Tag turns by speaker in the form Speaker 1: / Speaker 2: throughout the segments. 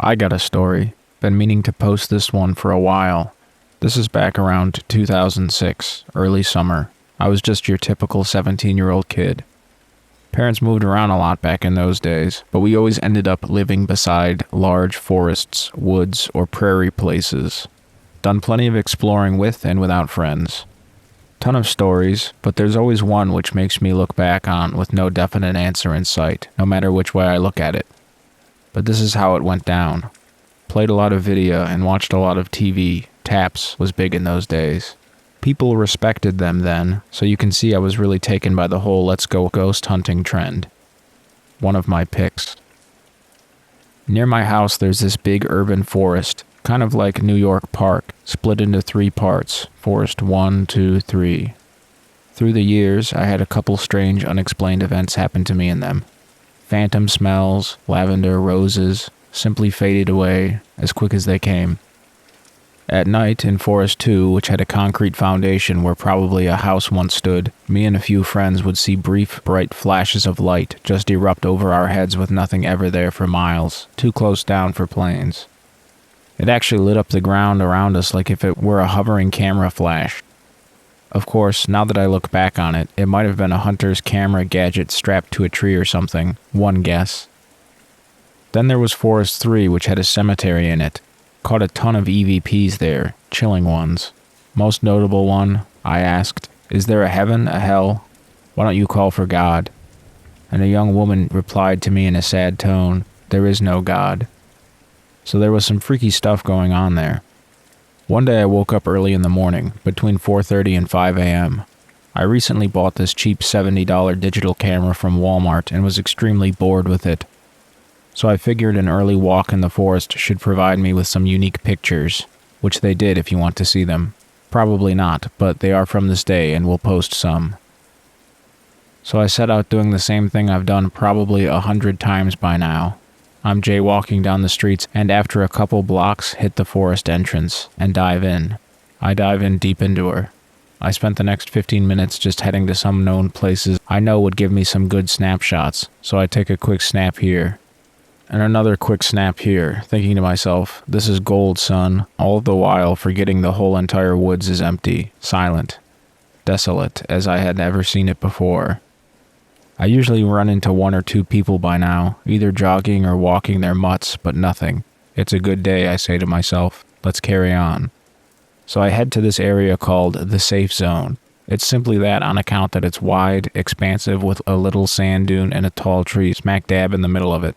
Speaker 1: I got a story. Been meaning to post this one for a while. This is back around 2006, early summer. I was just your typical 17-year-old kid. Parents moved around a lot back in those days, but we always ended up living beside large forests, woods, or prairie places. Done plenty of exploring with and without friends. Ton of stories, but there's always one which makes me look back on with no definite answer in sight, no matter which way I look at it. But this is how it went down. Played a lot of video and watched a lot of TV. Taps was big in those days. People respected them then, so you can see I was really taken by the whole let's go ghost hunting trend. One of my picks. Near my house there's this big urban forest, kind of like New York Park, split into 3 parts, forest 1, 2, 3. Through the years, I had a couple strange unexplained events happen to me in them. Phantom smells, lavender, roses, simply faded away as quick as they came. At night, in Forest 2, which had a concrete foundation where probably a house once stood, me and a few friends would see brief, bright flashes of light just erupt over our heads with nothing ever there for miles, too close down for planes. It actually lit up the ground around us like if it were a hovering camera flash. Of course, now that I look back on it, it might have been a hunter's camera gadget strapped to a tree or something, one guess. Then there was Forest 3, which had a cemetery in it. Caught a ton of EVPs there, chilling ones. Most notable one, I asked, is there a heaven, a hell? Why don't you call for God? And a young woman replied to me in a sad tone, there is no God. So there was some freaky stuff going on there. One day I woke up early in the morning, between 4:30 and 5 a.m. I recently bought this cheap $70 digital camera from Walmart and was extremely bored with it. So I figured an early walk in the forest should provide me with some unique pictures, which they did if you want to see them. Probably not, but they are from this day and will post some. So I set out doing the same thing I've done probably 100 times by now. I'm jaywalking down the streets and after a couple blocks hit the forest entrance and dive in. I dive in deep into her. I spent the next 15 minutes just heading to some known places I know would give me some good snapshots, so I take a quick snap here. And another quick snap here, thinking to myself, this is gold, son, all the while forgetting the whole entire woods is empty, silent, desolate, as I had never seen it before. I usually run into 1 or 2 people by now, either jogging or walking their mutts, but nothing. It's a good day, I say to myself. Let's carry on. So I head to this area called the Safe Zone. It's simply that on account that it's wide, expansive, with a little sand dune and a tall tree smack dab in the middle of it.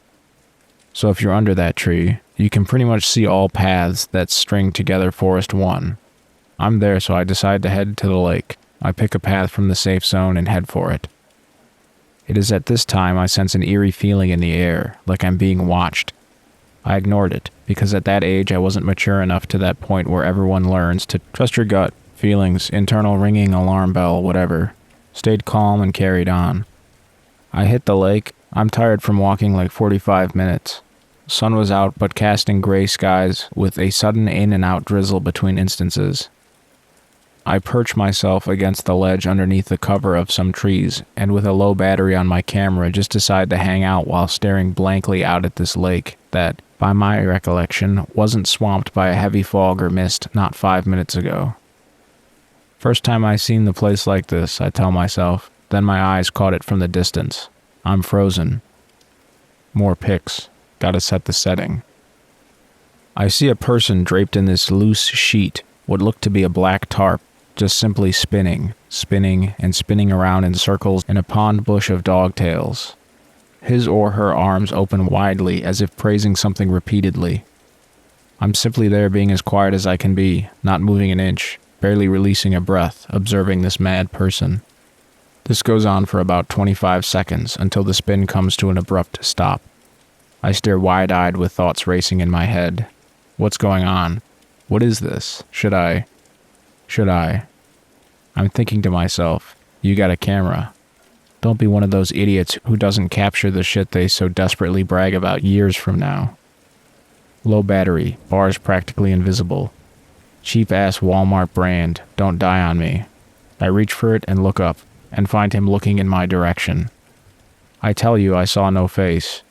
Speaker 1: So if you're under that tree, you can pretty much see all paths that string together Forest 1. I'm there, so I decide to head to the lake. I pick a path from the safe zone and head for it. It is at this time I sense an eerie feeling in the air, like I'm being watched. I ignored it, because at that age I wasn't mature enough to that point where everyone learns to trust your gut, feelings, internal ringing alarm bell, whatever. Stayed calm and carried on. I hit the lake. I'm tired from walking like 45 minutes. Sun was out but casting gray skies with a sudden in and out drizzle between instances. I perch myself against the ledge underneath the cover of some trees and with a low battery on my camera just decide to hang out while staring blankly out at this lake that, by my recollection, wasn't swamped by a heavy fog or mist not 5 minutes ago. First time I seen the place like this, I tell myself, then my eyes caught it from the distance. I'm frozen. More pics. Gotta set the setting. I see a person draped in this loose sheet, what looked to be a black tarp, just simply spinning, and spinning around in circles in a pond bush of dogtails. His or her arms open widely as if praising something repeatedly. I'm simply there being as quiet as I can be, not moving an inch, barely releasing a breath, observing this mad person. This goes on for about 25 seconds until the spin comes to an abrupt stop. I stare wide-eyed with thoughts racing in my head. What's going on? What is this? Should I? I'm thinking to myself, you got a camera. Don't be one of those idiots who doesn't capture the shit they so desperately brag about years from now. Low battery, bars practically invisible. Cheap-ass Walmart brand, don't die on me. I reach for it and look up, and find him looking in my direction. I tell you I saw no face.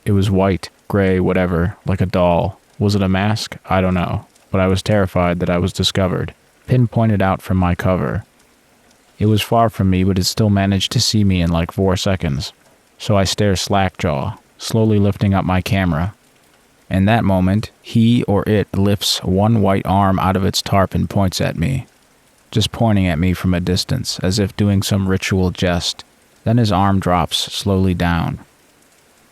Speaker 1: It was white, gray, whatever, like a doll. Was it a mask? I don't know. But I was terrified that I was discovered, pinpointed out from my cover. It was far from me, but it still managed to see me in like 4 seconds. So I stare slack-jaw, slowly lifting up my camera. In that moment, he or it lifts one white arm out of its tarp and points at me, just pointing at me from a distance, as if doing some ritual jest. Then his arm drops slowly down.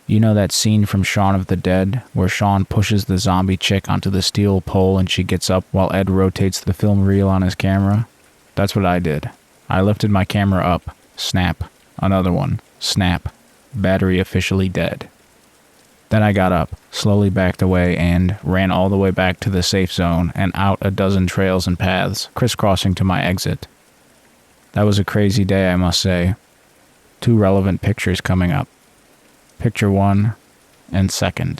Speaker 1: You know that scene from Shaun of the Dead, where Shaun pushes the zombie chick onto the steel pole and she gets up while Ed rotates the film reel on his camera? That's what I did. I lifted my camera up. Snap. Another one. Snap. Battery officially dead. Then I got up, slowly backed away, and ran all the way back to the safe zone and out a dozen trails and paths, crisscrossing to my exit. That was a crazy day, I must say. 2 relevant pictures coming up. Picture 1 and 2nd.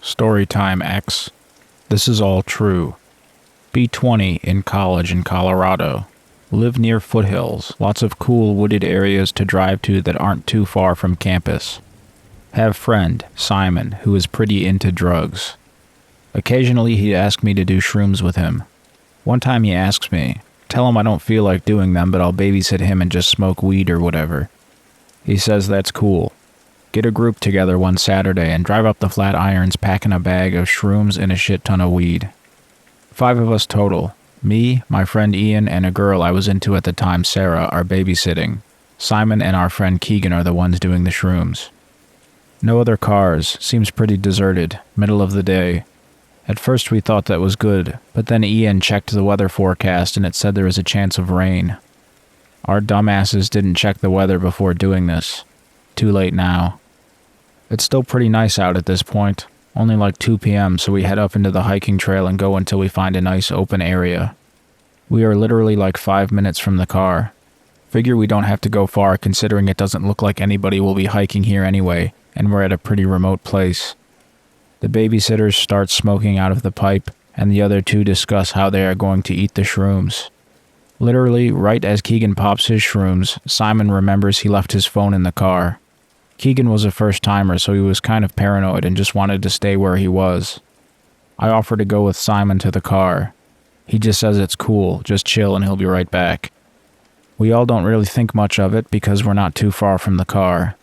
Speaker 1: Storytime X. This is all true. Be 20 in college in Colorado. Live near foothills, lots of cool wooded areas to drive to that aren't too far from campus. Have friend, Simon, who is pretty into drugs. Occasionally he'd ask me to do shrooms with him. One time he asks me, tell him I don't feel like doing them, but I'll babysit him and just smoke weed or whatever. He says that's cool. Get a group together one Saturday and drive up the Flatirons packing a bag of shrooms and a shit ton of weed. 5 of us total. Me, my friend Ian, and a girl I was into at the time, Sarah, are babysitting. Simon and our friend Keegan are the ones doing the shrooms. No other cars, seems pretty deserted, middle of the day. At first we thought that was good, but then Ian checked the weather forecast and it said there was a chance of rain. Our dumbasses didn't check the weather before doing this. Too late now. It's still pretty nice out at this point. Only like 2 p.m., so we head up into the hiking trail and go until we find a nice open area. We are literally like 5 minutes from the car. Figure we don't have to go far considering it doesn't look like anybody will be hiking here anyway, and we're at a pretty remote place. The babysitters start smoking out of the pipe, and the other 2 discuss how they are going to eat the shrooms. Literally, right as Keegan pops his shrooms, Simon remembers he left his phone in the car. Keegan was a first-timer, so he was kind of paranoid and just wanted to stay where he was. I offer to go with Simon to the car. He just says it's cool, just chill and he'll be right back. We all don't really think much of it because we're not too far from the car.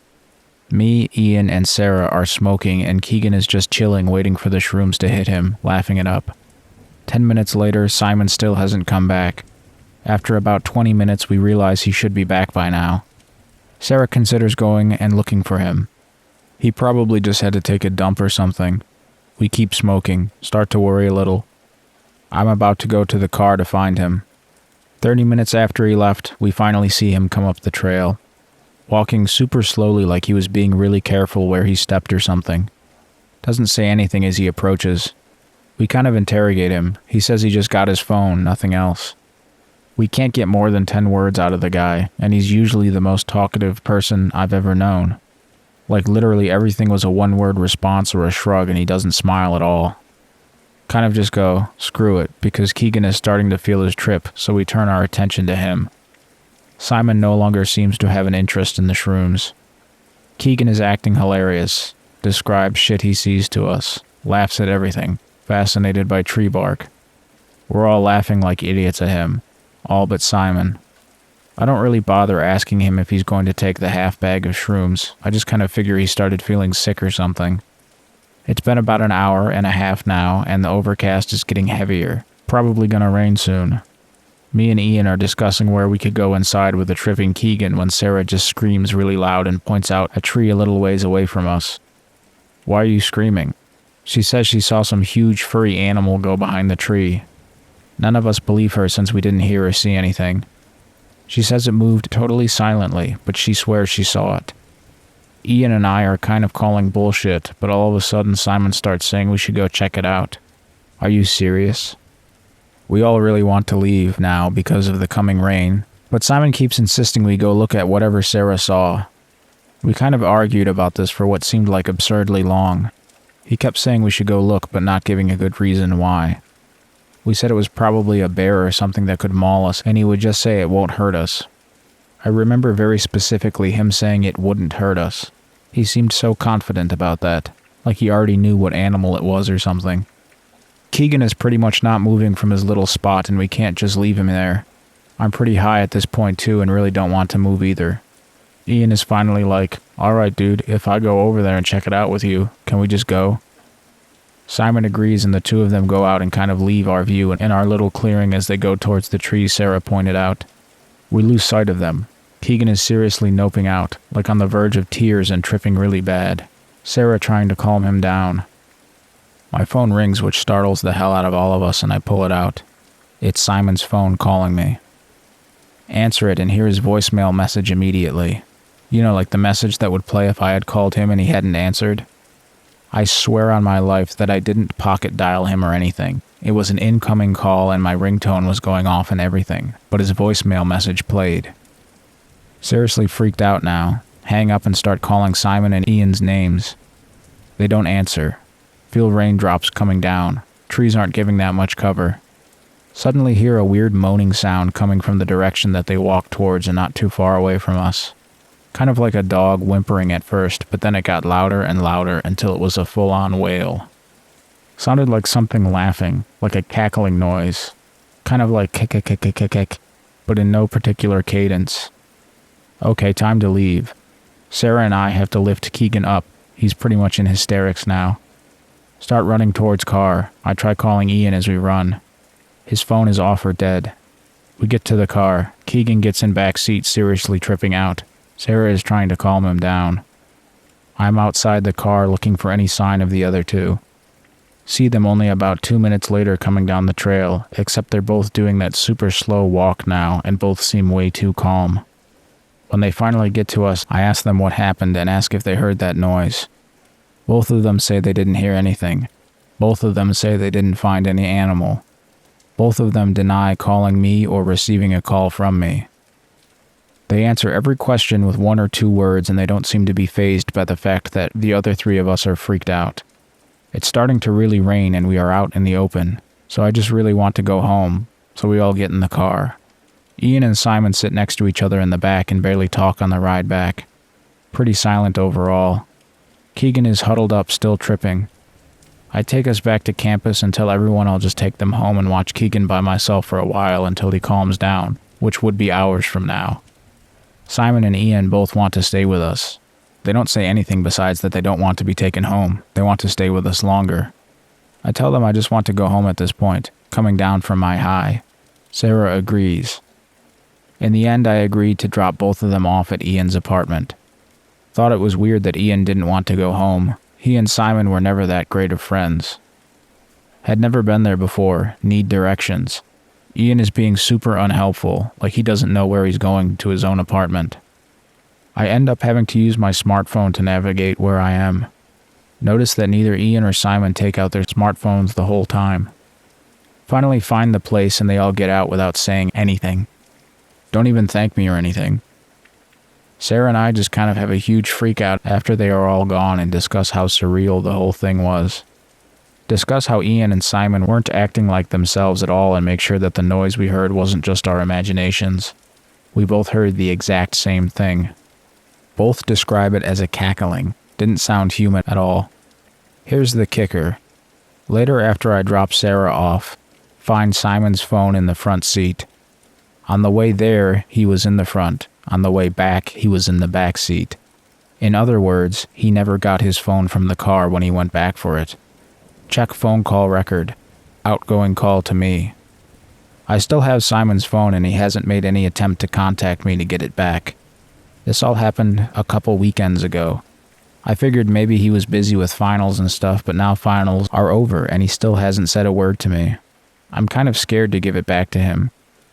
Speaker 1: Me, Ian, and Sarah are smoking and Keegan is just chilling waiting for the shrooms to hit him, laughing it up. 10 minutes later, Simon still hasn't come back. After about 20 minutes, we realize he should be back by now. Sarah considers going and looking for him. He probably just had to take a dump or something. We keep smoking, start to worry a little. I'm about to go to the car to find him. 30 minutes after he left, we finally see him come up the trail, walking super slowly like he was being really careful where he stepped or something. Doesn't say anything as he approaches. We kind of interrogate him. He says he just got his phone, nothing else. We can't get more than 10 words out of the guy, and he's usually the most talkative person I've ever known. Like literally everything was a 1-word response or a shrug and he doesn't smile at all. Kind of just go, screw it, because Keegan is starting to feel his trip, so we turn our attention to him. Simon no longer seems to have an interest in the shrooms. Keegan is acting hilarious, describes shit he sees to us, laughs at everything, fascinated by tree bark. We're all laughing like idiots at him. All but Simon. I don't really bother asking him if he's going to take the half bag of shrooms. I just kind of figure he started feeling sick or something. It's been about an hour and a half now, and the overcast is getting heavier. Probably gonna rain soon. Me and Ian are discussing where we could go inside with the tripping Keegan when Sarah just screams really loud and points out a tree a little ways away from us. Why are you screaming? She says she saw some huge furry animal go behind the tree. None of us believe her since we didn't hear or see anything. She says it moved totally silently, but she swears she saw it. Ian and I are kind of calling bullshit, but all of a sudden Simon starts saying we should go check it out. Are you serious? We all really want to leave now because of the coming rain, but Simon keeps insisting we go look at whatever Sarah saw. We kind of argued about this for what seemed like absurdly long. He kept saying we should go look, but not giving a good reason why. We said it was probably a bear or something that could maul us, and he would just say it won't hurt us. I remember very specifically him saying it wouldn't hurt us. He seemed so confident about that, like he already knew what animal it was or something. Keegan is pretty much not moving from his little spot and we can't just leave him there. I'm pretty high at this point too and really don't want to move either. Ian is finally like, "Alright dude, if I go over there and check it out with you, can we just go?" Simon agrees and the two of them go out and kind of leave our view in our little clearing as they go towards the trees Sarah pointed out. We lose sight of them. Keegan is seriously noping out, like on the verge of tears and tripping really bad. Sarah trying to calm him down. My phone rings, which startles the hell out of all of us, and I pull it out. It's Simon's phone calling me. Answer it and hear his voicemail message immediately. You know, like the message that would play if I had called him and he hadn't answered. I swear on my life that I didn't pocket dial him or anything. It was an incoming call and my ringtone was going off and everything, but his voicemail message played. Seriously freaked out now. Hang up and start calling Simon and Ian's names. They don't answer. Feel raindrops coming down. Trees aren't giving that much cover. Suddenly hear a weird moaning sound coming from the direction that they walk towards and not too far away from us. Kind of like a dog whimpering at first, but then it got louder and louder until it was a full-on wail. Sounded like something laughing, like a cackling noise. Kind of like kick, but in no particular cadence. Okay, time to leave. Sarah and I have to lift Keegan up. He's pretty much in hysterics now. Start running towards car. I try calling Ian as we run. His phone is off or dead. We get to the car. Keegan gets in back seat, seriously tripping out. Sarah is trying to calm him down. I'm outside the car looking for any sign of the other two. See them only about 2 minutes later coming down the trail, except they're both doing that super slow walk now and both seem way too calm. When they finally get to us, I ask them what happened and ask if they heard that noise. Both of them say they didn't hear anything. Both of them say they didn't find any animal. Both of them deny calling me or receiving a call from me. They answer every question with 1 or 2 words and they don't seem to be fazed by the fact that the other 3 of us are freaked out. It's starting to really rain and we are out in the open, so I just really want to go home, so we all get in the car. Ian and Simon sit next to each other in the back and barely talk on the ride back. Pretty silent overall. Keegan is huddled up, still tripping. I take us back to campus and tell everyone I'll just take them home and watch Keegan by myself for a while until he calms down, which would be hours from now. Simon and Ian both want to stay with us. They don't say anything besides that they don't want to be taken home. They want to stay with us longer. I tell them I just want to go home at this point, coming down from my high. Sarah agrees. In the end, I agreed to drop both of them off at Ian's apartment. Thought it was weird that Ian didn't want to go home. He and Simon were never that great of friends. Had never been there before, need directions. Ian is being super unhelpful, like he doesn't know where he's going to his own apartment. I end up having to use my smartphone to navigate where I am. Notice that neither Ian or Simon take out their smartphones the whole time. Finally find the place and they all get out without saying anything. Don't even thank me or anything. Sarah and I just kind of have a huge freak out after they are all gone and discuss how surreal the whole thing was. Discuss how Ian and Simon weren't acting like themselves at all and make sure that the noise we heard wasn't just our imaginations. We both heard the exact same thing. Both describe it as a cackling. Didn't sound human at all. Here's the kicker. Later after I drop Sarah off, find Simon's phone in the front seat. On the way there, he was in the front. On the way back, he was in the back seat. In other words, he never got his phone from the car when he went back for it. Check phone call record. Outgoing call to me. I still have Simon's phone and he hasn't made any attempt to contact me to get it back. This all happened a couple weekends ago. I figured maybe he was busy with finals and stuff, but now finals are over and he still hasn't said a word to me. I'm kind of scared to give it back to him.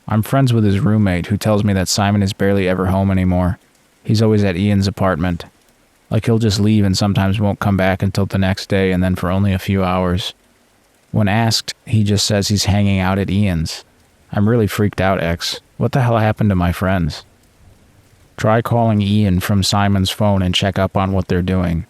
Speaker 1: I'm friends with his roommate who tells me that Simon is barely ever home anymore. He's always at Ian's apartment. Like he'll just leave and sometimes won't come back until the next day and then for only a few hours. When asked, he just says he's hanging out at Ian's. I'm really freaked out, X. What the hell happened to my friends? Try calling Ian from Simon's phone and check up on what they're doing.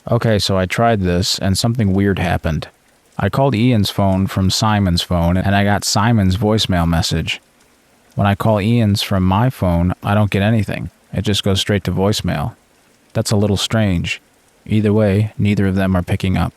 Speaker 1: Okay, so I tried this and something weird happened. I called Ian's phone from Simon's phone and I got Simon's voicemail message. When I call Ian's from my phone, I don't get anything. It just goes straight to voicemail. That's a little strange. Either way, neither of them are picking up.